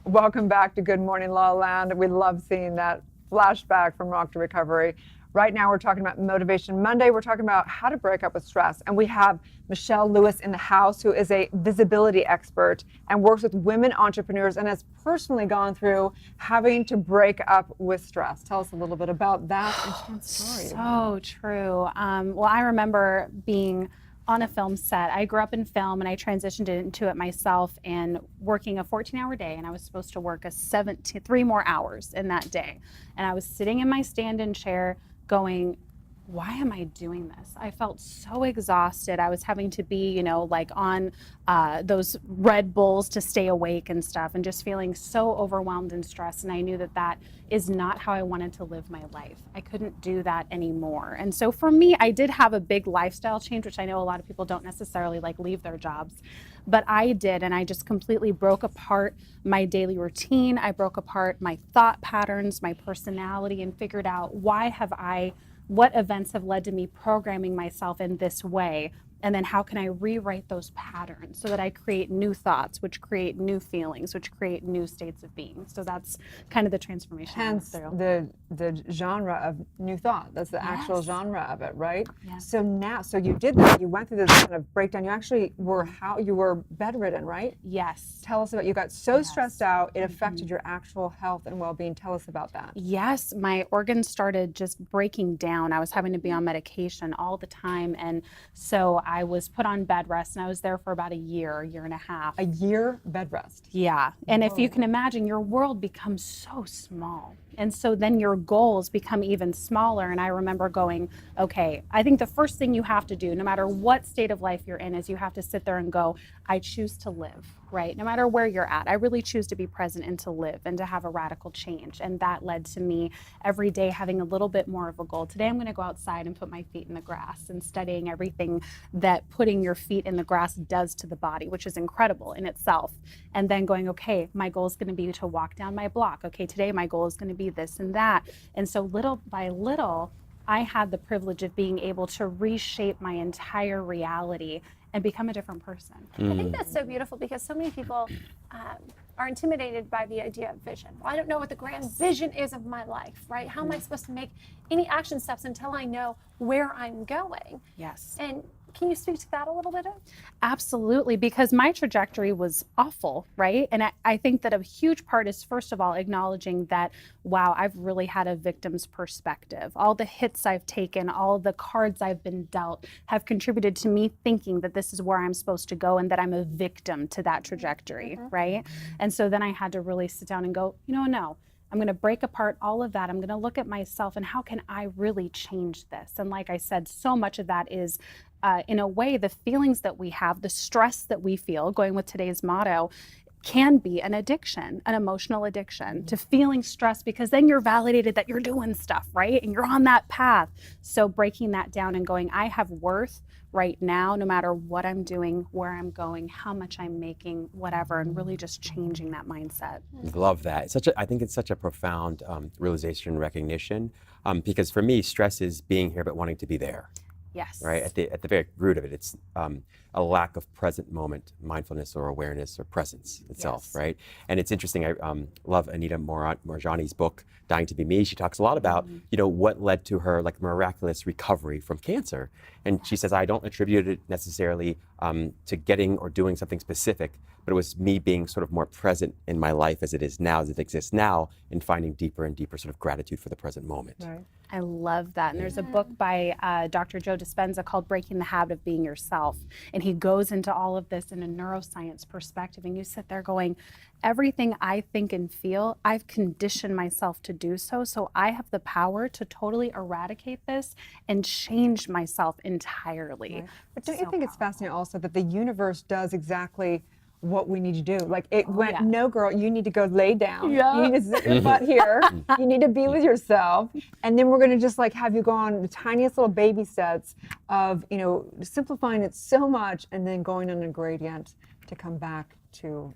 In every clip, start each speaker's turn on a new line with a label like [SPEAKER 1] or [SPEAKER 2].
[SPEAKER 1] Welcome back to Good Morning La La Land. We love seeing that flashback from Rock to Recovery. Right now, we're talking about Motivation Monday. We're talking about how to break up with stress. And we have Michelle Lewis in the house, who is a visibility expert and works with women entrepreneurs and has personally gone through having to break up with stress. Tell us a little bit about that intense story.
[SPEAKER 2] So true. Well, I remember being on a film set. I grew up in film and I transitioned into it myself and working a 14-hour day, and I was supposed to work 3 more hours in that day. And I was sitting in my stand-in chair going, why am I doing this? I felt so exhausted. I was having to be, like on those Red Bulls to stay awake and stuff, and just feeling so overwhelmed and stressed. And I knew that that is not how I wanted to live my life. I couldn't do that anymore. And so for me, I did have a big lifestyle change, which I know a lot of people don't necessarily like leave their jobs, but I did. And I just completely broke apart my daily routine. I broke apart my thought patterns, my personality, and figured out what events have led to me programming myself in this way, and then how can I rewrite those patterns so that I create new thoughts, which create new feelings, which create new states of being. So that's kind of the transformation.
[SPEAKER 1] Hence the genre of New Thought. That's the actual genre of it, right?
[SPEAKER 2] Yes.
[SPEAKER 1] So you did that. You went through this kind of breakdown. You actually were bedridden, right?
[SPEAKER 2] Yes.
[SPEAKER 1] Tell us about, you got so stressed out, it affected your actual health and well-being. Tell us about that.
[SPEAKER 2] Yes, my organs started just breaking down. I was having to be on medication all the time. And so I was put on bed rest, and I was there for about a year and a half.
[SPEAKER 1] A year bed rest?
[SPEAKER 2] Yeah. And if you can imagine, your world becomes so small. And so then your goals become even smaller. And I remember going, okay, I think the first thing you have to do, no matter what state of life you're in, is you have to sit there and go, I choose to live, right? No matter where you're at, I really choose to be present and to live and to have a radical change. And that led to me every day having a little bit more of a goal. Today I'm going to go outside and put my feet in the grass, and studying everything that putting your feet in the grass does to the body, which is incredible in itself. And then going, okay, my goal is going to be to walk down my block. Okay, today my goal is going to be this and that. And so little by little, I had the privilege of being able to reshape my entire reality and become a different person.
[SPEAKER 3] I think that's so beautiful, because so many people are intimidated by the idea of vision. Well, I don't know what the grand vision is of my life, right? How am I supposed to make any action steps until I know where I'm going?
[SPEAKER 2] Yes.
[SPEAKER 3] And can you speak to that a little bit?
[SPEAKER 2] Absolutely, because my trajectory was awful, right? And I think that a huge part is, first of all, acknowledging that, wow, I've really had a victim's perspective. All the hits I've taken, all the cards I've been dealt have contributed to me thinking that this is where I'm supposed to go and that I'm a victim to that trajectory, right? And so then I had to really sit down and go, no. I'm going to break apart all of that. I'm going to look at myself and how can I really change this? And like I said, so much of that is, in a way, the feelings that we have, the stress that we feel, going with today's motto, can be an addiction, an emotional addiction to feeling stressed, because then you're validated that you're doing stuff, right? And you're on that path. So breaking that down and going, I have worth right now, no matter what I'm doing, where I'm going, how much I'm making, whatever, and really just changing that mindset.
[SPEAKER 4] Love that. I think it's such a profound realization and recognition, because for me, stress is being here but wanting to be there.
[SPEAKER 2] Yes.
[SPEAKER 4] Right. At the very root of it, it's a lack of present moment mindfulness or awareness or presence itself.
[SPEAKER 2] Yes.
[SPEAKER 4] Right. And it's interesting. I love Anita Moorjani's book, Dying to Be Me. She talks a lot about what led to her miraculous recovery from cancer. And she says, I don't attribute it necessarily to getting or doing something specific, but it was me being sort of more present in my life as it is now, as it exists now, and finding deeper and deeper sort of gratitude for the present moment.
[SPEAKER 1] Right.
[SPEAKER 2] I love that. And there's a book by Dr. Joe Dispenza called Breaking the Habit of Being Yourself. And he goes into all of this in a neuroscience perspective. And you sit there going, everything I think and feel, I've conditioned myself to do so. So I have the power to totally eradicate this and change myself entirely.
[SPEAKER 1] Right. But don't you think it's fascinating also that the universe does exactly what we need to do? Like it went, no girl, you need to go lay down.
[SPEAKER 2] Yeah.
[SPEAKER 1] You need to sit your butt here. You need to be with yourself. And then we're going to just have you go on the tiniest little baby steps of, simplifying it so much and then going on a gradient to come back to,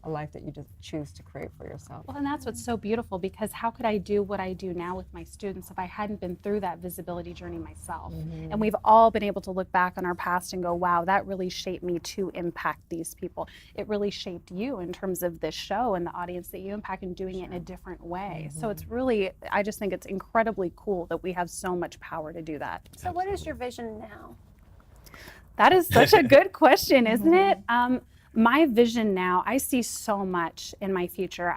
[SPEAKER 1] a life that you just choose to create for yourself.
[SPEAKER 2] Well, and that's what's so beautiful, because how could I do what I do now with my students if I hadn't been through that visibility journey myself? And we've all been able to look back on our past and go, wow, that really shaped me to impact these people. It really shaped you in terms of this show and the audience that you impact, and doing it in a different way. So it's really, I just think it's incredibly cool that we have so much power to do that.
[SPEAKER 3] So what is your vision now?
[SPEAKER 2] That is such a good question, isn't it? My vision now, I see so much in my future.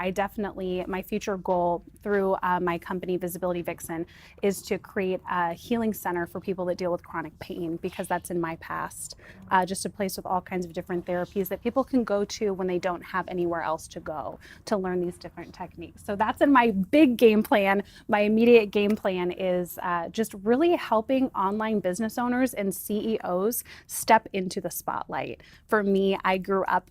[SPEAKER 2] My future goal through my company, Visibility Vixen, is to create a healing center for people that deal with chronic pain, because that's in my past. Just a place with all kinds of different therapies that people can go to when they don't have anywhere else to go to learn these different techniques. So that's in my big game plan. My immediate game plan is just really helping online business owners and CEOs step into the spotlight. For me, I grew up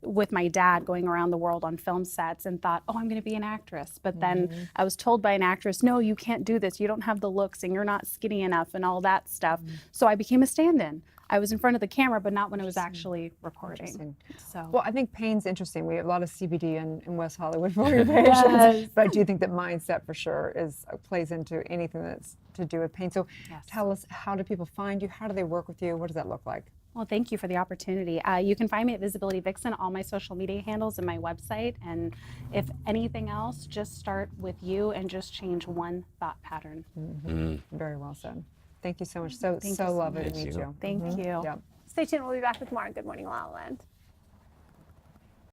[SPEAKER 2] with my dad going around the world on film sets and thought, oh, I'm going to be an actress. But then I was told by an actress, no, you can't do this. You don't have the looks and you're not skinny enough and all that stuff. So I became a stand-in. I was in front of the camera, but not when it was actually recording. So,
[SPEAKER 1] well, I think pain's interesting. We have a lot of CBD in West Hollywood for your patients, but I do think that mindset for sure plays into anything that's to do with pain. So tell us, how do people find you? How do they work with you? What does that look like?
[SPEAKER 2] well, thank you for the opportunity. You can find me at Visibility Vixen, all my social media handles, and my website. And if anything else, just start with you and just change one thought pattern.
[SPEAKER 1] Very well said. Thank you so much. So
[SPEAKER 2] Thank you so
[SPEAKER 1] lovely
[SPEAKER 2] much.
[SPEAKER 1] to meet you.
[SPEAKER 2] Thank you.
[SPEAKER 1] Yep.
[SPEAKER 3] Stay tuned. We'll be back with more on Good Morning La La Land.